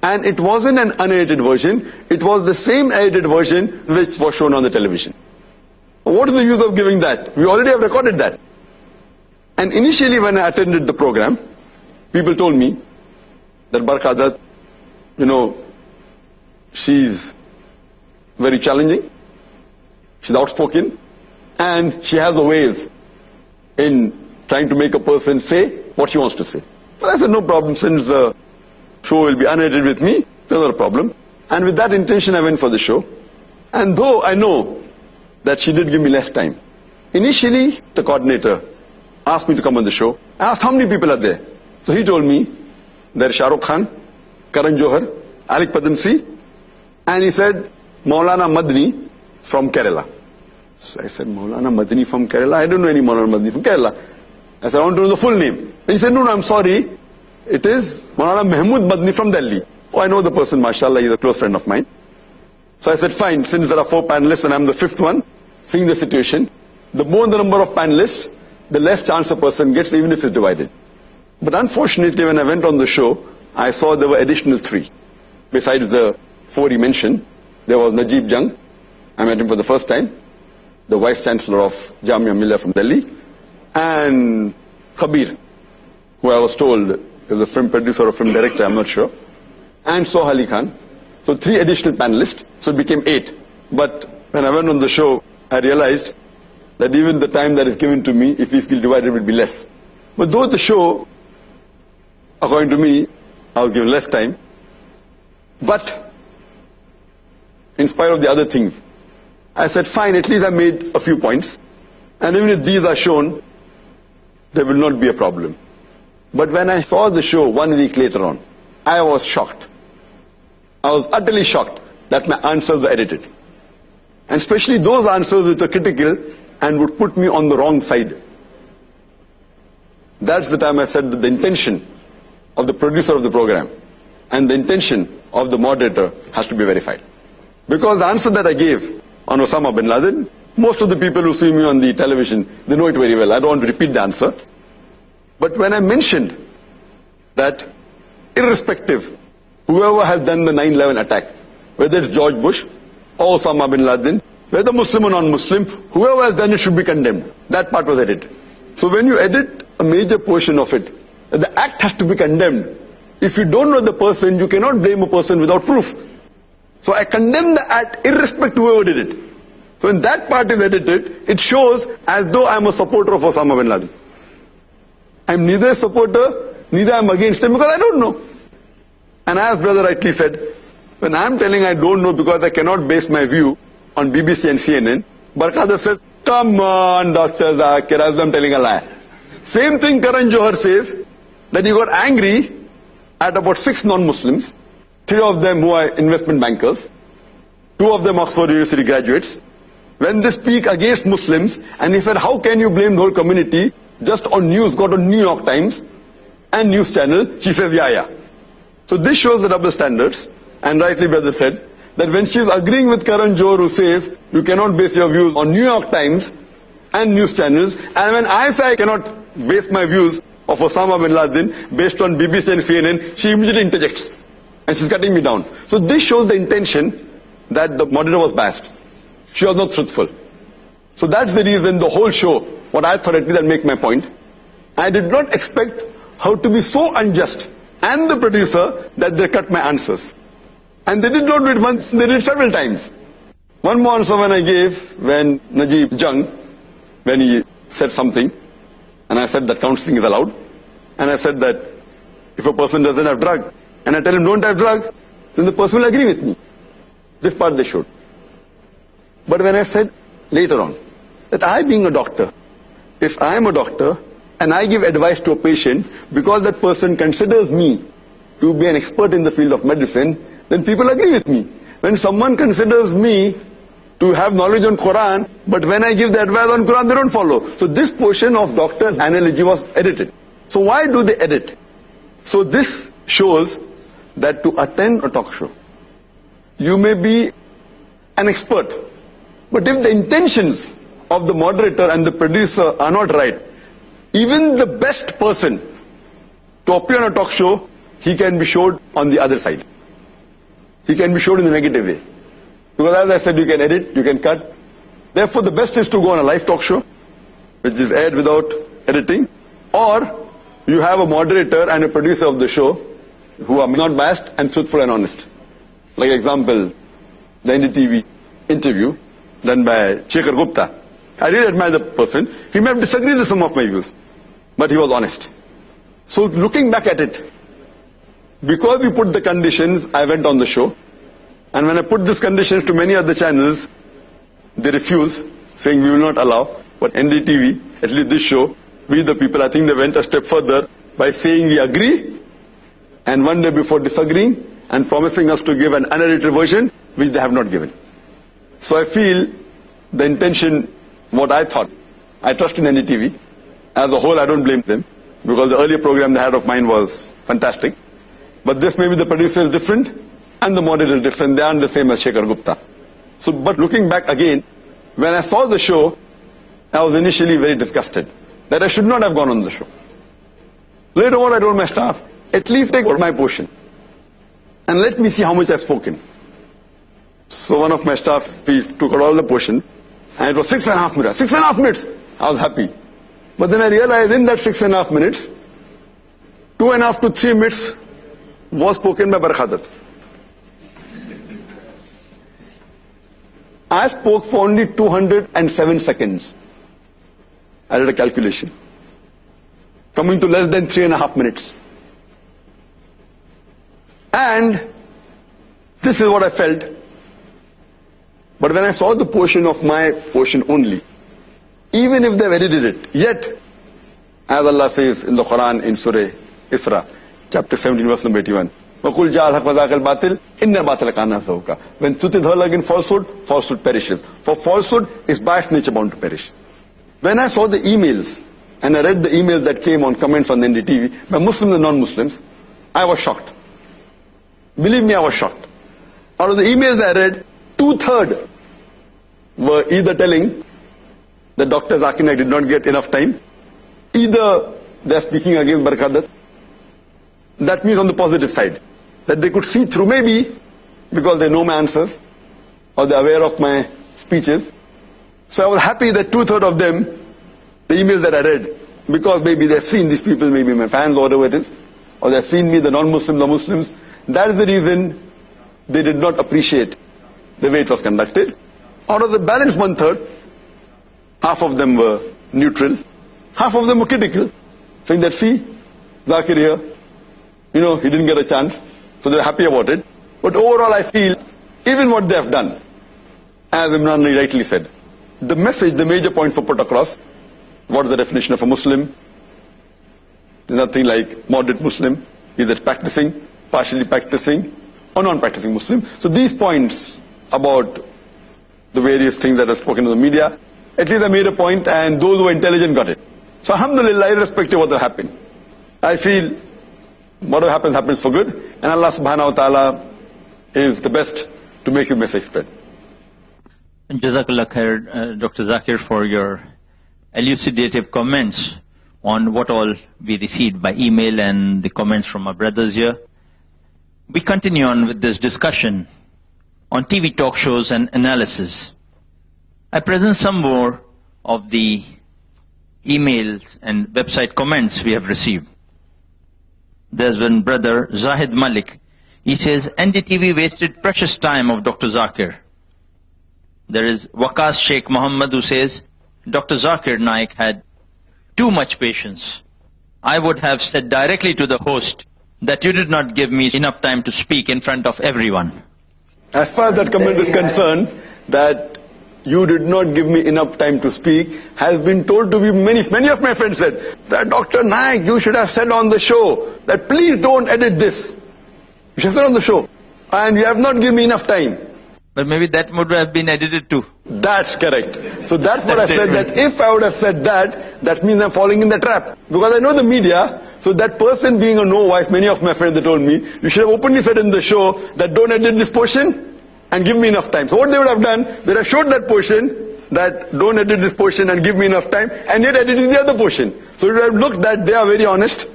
And it wasn't an unedited version, it was the same edited version which was shown on the television. What is the use of giving that? We already have recorded that. And initially when I attended the program, people told me that Barkha Dutt, she's very challenging, she's outspoken, and she has a ways in trying to make a person say what she wants to say. But I said, no problem, since the show will be unedited with me, there's not a problem. And with that intention I went for the show. And though I know that she did give me less time, initially the coordinator asked me to come on the show. I asked how many people are there. So he told me there is Shahrukh Khan, Karan Johar, Alik Padamsi, and he said Maulana Madni from Kerala. So I said, Maulana Madni from Kerala? I don't know any Maulana Madni from Kerala. I said, I want to know the full name. And he said, no, I'm sorry. It is Maulana Mahmood Madni from Delhi. Oh, I know the person, mashallah, he's a close friend of mine. So I said, fine, since there are 4 panelists and I'm the 5th one, seeing the situation, the more the number of panelists, the less chance a person gets, even if it's divided. But unfortunately, when I went on the show, I saw there were additional 3. Besides the 4 he mentioned, there was Najib Jung. I met him for the first time. The Vice Chancellor of Jamia Millia from Delhi. And Kabir, who I was told is a film producer or film director, I'm not sure. And Soha Ali Khan. So 3 additional panelists, so it became 8. But when I went on the show, I realized that even the time that is given to me, if we feel divided, it will be less. But though the show, according to me, I was given less time, but in spite of the other things, I said, fine, at least I made a few points. And even if these are shown, there will not be a problem. But when I saw the show 1 week later on, I was shocked. I was utterly shocked that my answers were edited. And especially those answers which were critical and would put me on the wrong side. That's the time I said that the intention of the producer of the program and the intention of the moderator has to be verified. Because the answer that I gave on Osama bin Laden, most of the people who see me on the television, they know it very well. I don't want to repeat the answer. But when I mentioned that irrespective, whoever has done the 9/11 attack, whether it's George Bush or Osama bin Laden, whether Muslim or non-Muslim, whoever has done it should be condemned. That part was edited. So when you edit a major portion of it, the act has to be condemned. If you don't know the person, you cannot blame a person without proof. So I condemn the act irrespective of whoever did it. So when that part is edited, it shows as though I'm a supporter of Osama bin Laden. I'm neither a supporter, neither I'm against him, because I don't know. And as brother rightly said, when I'm telling I don't know because I cannot base my view on BBC and CNN, Barkha Dutt says, come on, Dr. Zakir, as though I'm telling a lie. Same thing Karan Johar says, that he got angry at about 6 non-Muslims, 3 of them who are investment bankers, 2 of them Oxford University graduates, when they speak against Muslims, and he said, how can you blame the whole community just on news, got on New York Times and news channel? She says, yeah. So this shows the double standards, and rightly brother said, that when she is agreeing with Karan Johar who says, you cannot base your views on New York Times and news channels, and when I say I cannot base my views of Osama bin Laden based on BBC and CNN, she immediately interjects, and she's cutting me down. So this shows the intention that the moderator was biased. She was not truthful. So that's the reason the whole show, what I thought at least that make my point, I did not expect her to be so unjust, and the producer, that they cut my answers. And they did not do it once, they did it several times. One more answer when I gave, when Najib Jung, when he said something, and I said that counseling is allowed, and I said that if a person doesn't have drug, and I tell him don't have drug, then the person will agree with me. This part they should. But when I said later on, that I being a doctor, if I am a doctor, and I give advice to a patient, because that person considers me to be an expert in the field of medicine, then people agree with me. When someone considers me to have knowledge on Quran, but when I give the advice on Quran, they don't follow. So this portion of doctor's analogy was edited. So why do they edit? So this shows that to attend a talk show, you may be an expert, but if the intentions of the moderator and the producer are not right, even the best person to appear on a talk show, he can be showed on the other side. he can be showed in a negative way. Because as I said, you can edit, you can cut. Therefore, the best is to go on a live talk show, which is aired without editing, or you have a moderator and a producer of the show who are not biased and truthful and honest. Like example, the NDTV interview done by Shekhar Gupta. I really admire the person. He may have disagreed with some of my views, but he was honest. So looking back at it, because we put the conditions, I went on the show. And when I put these conditions to many other channels, they refuse, saying we will not allow. But NDTV, at least this show, we the people, I think they went a step further by saying we agree, and one day before disagreeing and promising us to give an unedited version, which they have not given. So I feel the intention, what I thought, I trust in NDTV. As a whole, I don't blame them, because the earlier program they had of mine was fantastic. But this maybe the producer is different and the moderator is different. They aren't the same as Shekhar Gupta. So, but looking back again, when I saw the show, I was initially very disgusted that I should not have gone on the show. Later on, I told my staff, at least take my portion and let me see how much I've spoken. So one of my staff took out all the portion, and it was 6.5 minutes. 6.5 minutes! I was happy. But then I realized in that 6.5 minutes, 2.5 to 3 minutes was spoken by Barkha Dutt. I spoke for only 207 seconds. I did a calculation, coming to less than 3.5 minutes. And this is what I felt. But when I saw the portion of my portion only, even if they've edited it, yet, as Allah says in the Quran in Surah Isra, chapter 17, verse number 81, وَقُلْ جَاءَ الْحَقُّ وَزَهَقَ الْبَاطِلُ إِنَّ الْبَاطِلَ كَانَ زَهُوقًا. When truth is heard against falsehood, falsehood perishes. For falsehood is biased nature bound to perish. When I saw the emails, and I read the emails that came on comments on the NDTV, by Muslims and non-Muslims, I was shocked. Believe me, I was shocked. Out of the emails I read, 2/3 were either telling that Dr. Zakir Naik did not get enough time, either they are speaking against Barkha Dutt. That means on the positive side, that they could see through, maybe because they know my answers or they're aware of my speeches. So I was happy that 2/3 of them, the emails that I read, because maybe they've seen these people, maybe my fans or whatever it is, or they've seen me, the non-Muslims, the Muslims. That is the reason they did not appreciate the way it was conducted. Out of the balance 1/3, half of them were neutral, half of them were critical, saying that, see, Zakir here, he didn't get a chance, so they're happy about it. But overall, I feel, even what they have done, as Imran rightly said, the message, the major point for put across, what is the definition of a Muslim? There's nothing like moderate Muslim, either practicing, partially practicing, or non-practicing Muslim. So these points about the various things that are spoken in the media, at least I made a point, and those who were intelligent got it. So alhamdulillah, irrespective of what will happen, I feel whatever happens, happens for good, and Allah subhanahu wa ta'ala is the best to make his message spread. Jazakallah khair, Dr. Zakir, for your elucidative comments on what all we received by email and the comments from our brothers here. We continue on with this discussion on TV talk shows and analysis. I present some more of the emails and website comments we have received. There's one brother, Zahid Malik. He says, NDTV wasted precious time of Dr. Zakir. There is Waqas Sheikh Muhammad who says, Dr. Zakir Naik had too much patience. I would have said directly to the host that you did not give me enough time to speak in front of everyone. As far as that comment is concerned, that you did not give me enough time to speak, has been told to me, many of my friends said, that Dr. Naik, you should have said on the show, that please don't edit this. You should have said on the show. And you have not given me enough time. But maybe that would have been edited too. That's correct. So that's what I said, that if I would have said that, that means I'm falling in the trap. Because I know the media, so that person being a no voice, many of my friends, they told me, you should have openly said in the show that don't edit this portion and give me enough time. So what they would have done, they would have showed that portion, that don't edit this portion and give me enough time, and yet edited the other portion. So it would have looked that they are very honest,